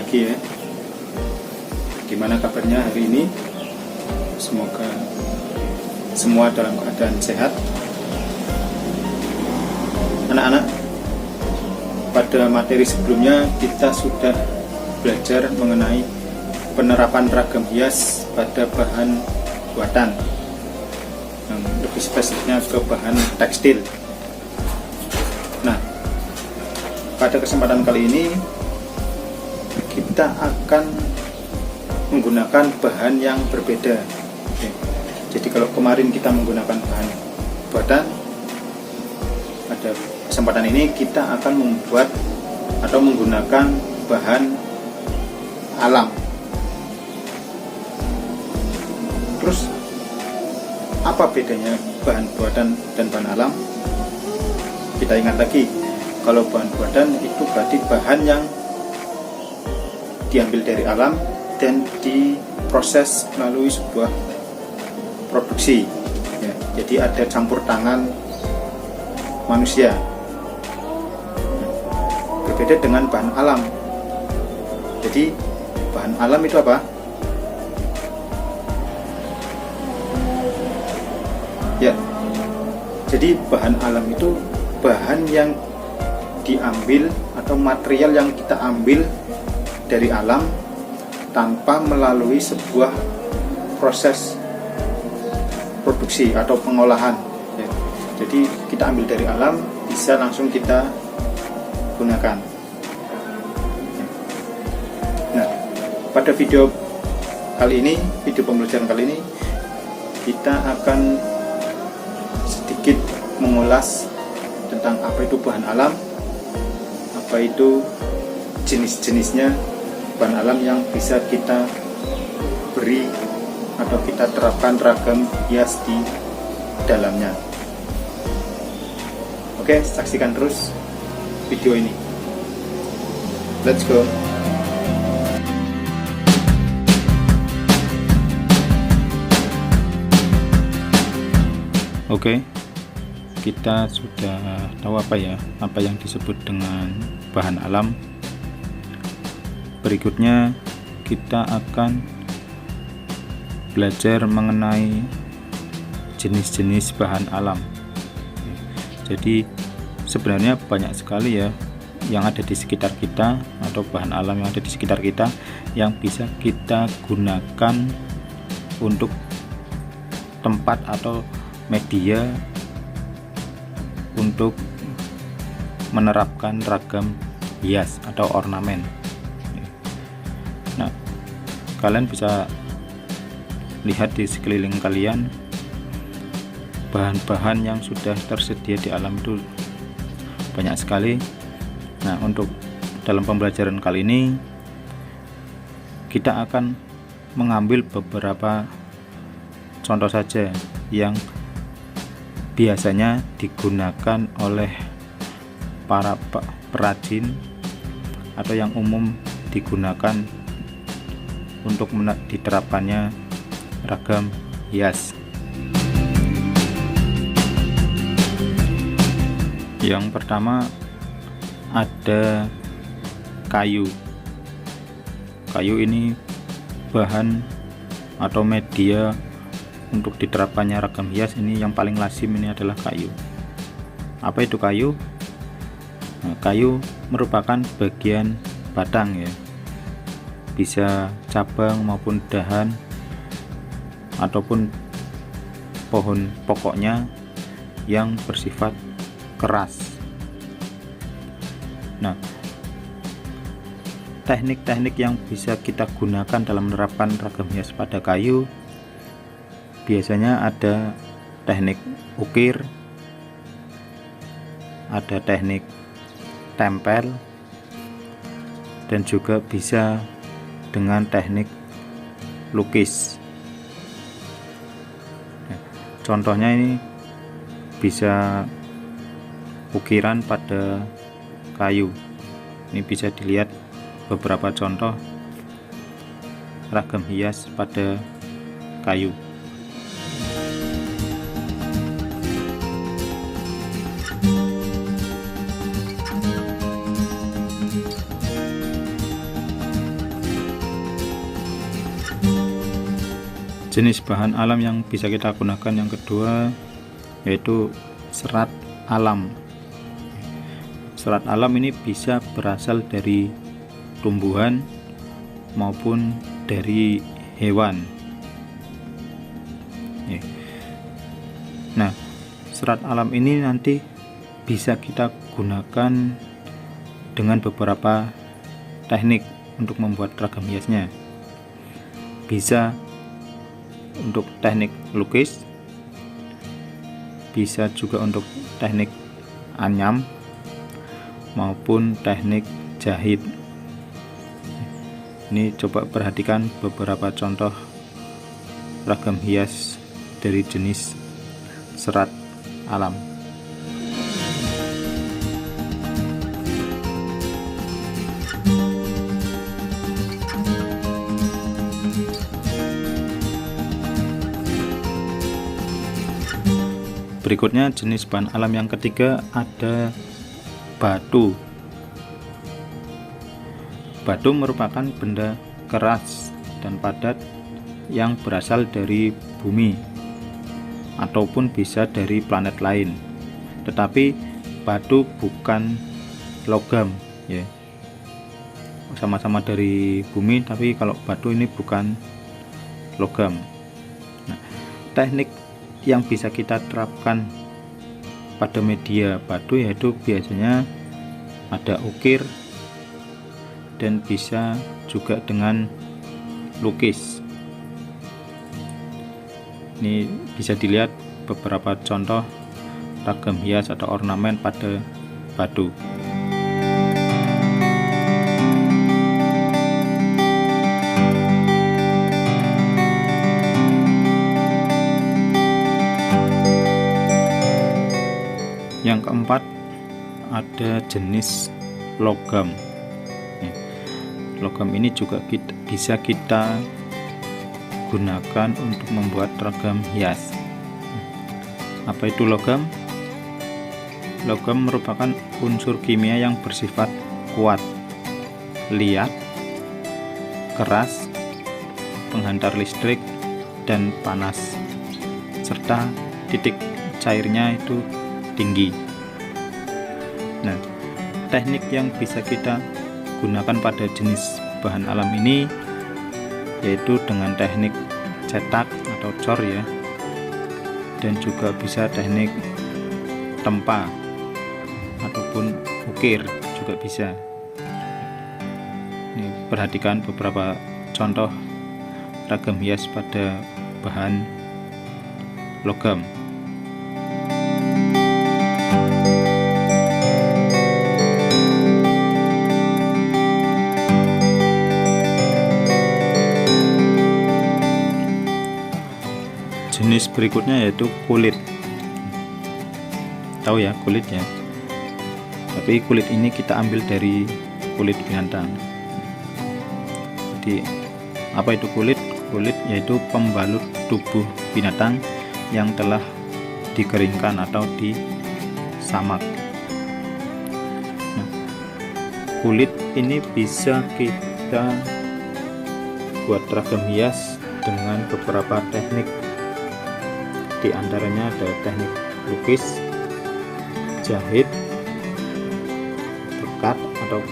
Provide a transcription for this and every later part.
pagi ya. Gimana kabarnya hari ini? Semoga semua dalam keadaan sehat. Anak-anak, pada materi sebelumnya kita sudah belajar mengenai penerapan ragam hias pada bahan buatan, yang lebih spesifiknya ke bahan tekstil. Nah, pada kesempatan kali ini kita akan menggunakan bahan yang berbeda. Oke. Jadi kalau kemarin kita menggunakan bahan buatan, pada kesempatan ini kita akan membuat atau menggunakan bahan alam. Terus apa bedanya bahan buatan dan bahan alam? Kita ingat lagi, kalau bahan buatan itu berarti bahan yang diambil dari alam dan diproses melalui sebuah produksi ya, jadi ada campur tangan manusia. Berbeda dengan bahan alam. Jadi bahan alam itu apa? Ya, jadi bahan alam itu bahan yang diambil atau material yang kita ambil dari alam tanpa melalui sebuah proses produksi atau pengolahan ya. Jadi kita ambil dari alam, bisa langsung kita gunakan. Nah, pada video kali ini, video pembelajaran kali ini, kita akan sedikit mengulas tentang apa itu bahan alam, apa itu jenis-jenisnya bahan alam yang bisa kita beri atau kita terapkan ragam hias di dalamnya. Oke, saksikan terus video ini. Let's go. Oke, kita sudah tahu apa yang disebut dengan bahan alam. Berikutnya kita akan belajar mengenai jenis-jenis bahan alam. Jadi sebenarnya banyak sekali ya yang ada di sekitar kita, atau bahan alam yang ada di sekitar kita yang bisa kita gunakan untuk tempat atau media untuk menerapkan ragam hias atau ornamen. Nah, kalian bisa lihat di sekeliling kalian bahan-bahan yang sudah tersedia di alam itu banyak sekali. Nah, untuk dalam pembelajaran kali ini kita akan mengambil beberapa contoh saja yang biasanya digunakan oleh para perajin atau yang umum digunakan untuk diterapkannya ragam hias. Yang pertama ada kayu. Kayu ini bahan atau media untuk diterapkannya ragam hias. Ini yang paling lazim ini adalah kayu. Apa itu kayu? Nah, kayu merupakan bagian batang ya, bisa cabang maupun dahan ataupun pohon pokoknya yang bersifat keras. Nah, teknik-teknik yang bisa kita gunakan dalam menerapkan ragam hias pada kayu biasanya ada teknik ukir, ada teknik tempel, dan juga bisa dengan teknik lukis. Contohnya ini bisa ukiran pada kayu. Ini bisa dilihat beberapa contoh ragam hias pada kayu. jenis bahan alam yang bisa kita gunakan yang kedua yaitu serat alam. Serat alam ini bisa berasal dari tumbuhan maupun dari hewan. Nah, serat alam ini nanti bisa kita gunakan dengan beberapa teknik untuk membuat ragam hiasnya. Bisa untuk teknik lukis, bisa juga untuk teknik anyam maupun teknik jahit. Ini coba perhatikan beberapa contoh ragam hias dari jenis serat alam. Berikutnya jenis bahan alam yang ketiga ada batu. Batu merupakan benda keras dan padat yang berasal dari bumi ataupun bisa dari planet lain. Tetapi batu bukan logam ya. Sama-sama dari bumi, tapi kalau batu ini bukan logam. Nah, teknik yang bisa kita terapkan pada media batu yaitu biasanya ada ukir dan bisa juga dengan lukis. Ini bisa dilihat beberapa contoh ragam hias atau ornamen pada batu. Yang keempat ada jenis logam. Logam ini juga bisa kita gunakan untuk membuat ragam hias. Apa itu logam? Logam merupakan unsur kimia yang bersifat kuat, liat, keras, penghantar listrik, dan panas, serta titik cairnya itu tinggi. Nah, teknik yang bisa kita gunakan pada jenis bahan alam ini yaitu dengan teknik cetak atau cor ya, dan juga bisa teknik tempa ataupun ukir juga bisa. Ini perhatikan beberapa contoh ragam hias pada bahan logam. Jenis berikutnya yaitu kulit. Tahu ya kulit ya, tapi kulit ini kita ambil dari kulit binatang. Jadi apa itu kulit? Kulit yaitu pembalut tubuh binatang yang telah dikeringkan atau disamak. Nah, kulit ini bisa kita buat ragam hias dengan beberapa teknik. Di antaranya ada teknik lukis, jahit, pekat atau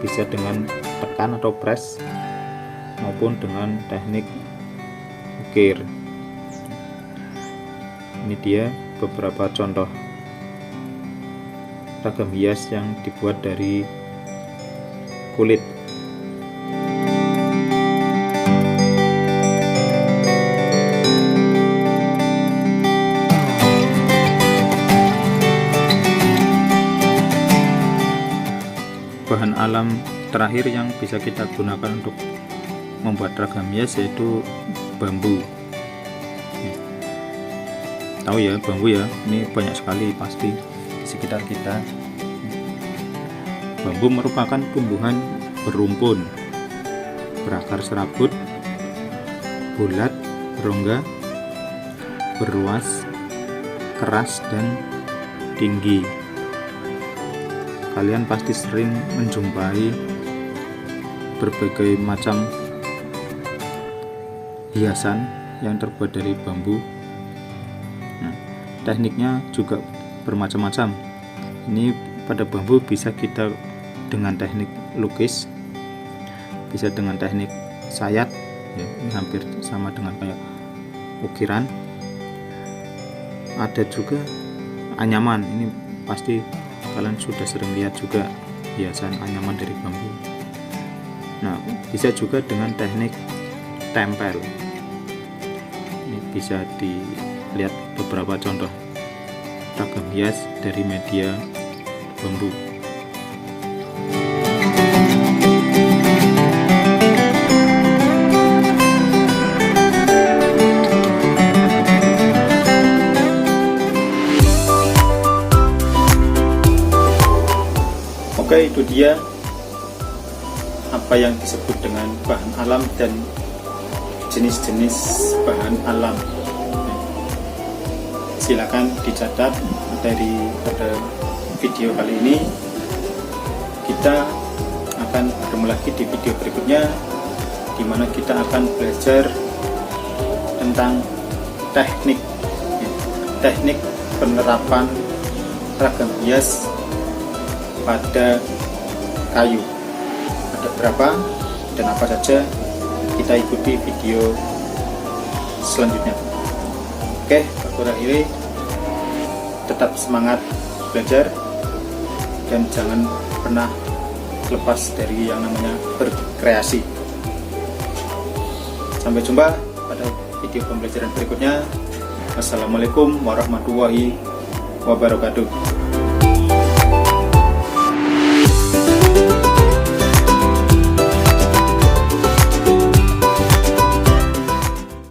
bisa dengan tekan atau press, maupun dengan teknik ukir. Ini dia beberapa contoh ragam hias yang dibuat dari kulit. Bahan alam terakhir yang bisa kita gunakan untuk membuat ragam hias yaitu bambu. Tahu ya bambu ya, ini banyak sekali pasti di sekitar kita. Bambu merupakan tumbuhan berumpun, berakar serabut, bulat, berongga, berluas, keras, dan tinggi. Kalian pasti sering menjumpai berbagai macam hiasan yang terbuat dari bambu. Nah, tekniknya juga bermacam-macam. Ini pada bambu bisa kita dengan teknik lukis, bisa dengan teknik sayat ya, ini hampir sama dengan kayak ukiran. Ada juga anyaman, ini pasti kalian sudah sering lihat juga hiasan anyaman dari bambu. Nah, bisa juga dengan teknik tempel. Ini bisa dilihat beberapa contoh ragam hias dari media bambu. Oke, itu dia apa yang disebut dengan bahan alam dan jenis-jenis bahan alam. Silakan dicatat pada video kali ini. Kita akan bertemu lagi di video berikutnya, di mana kita akan belajar tentang teknik penerapan ragam hias pada kayu. Ada berapa dan apa saja, kita ikuti video selanjutnya. Oke, aku akhiri, tetap semangat belajar dan jangan pernah lepas dari yang namanya berkreasi. Sampai jumpa pada video pembelajaran berikutnya. Wassalamualaikum warahmatullahi wabarakatuh.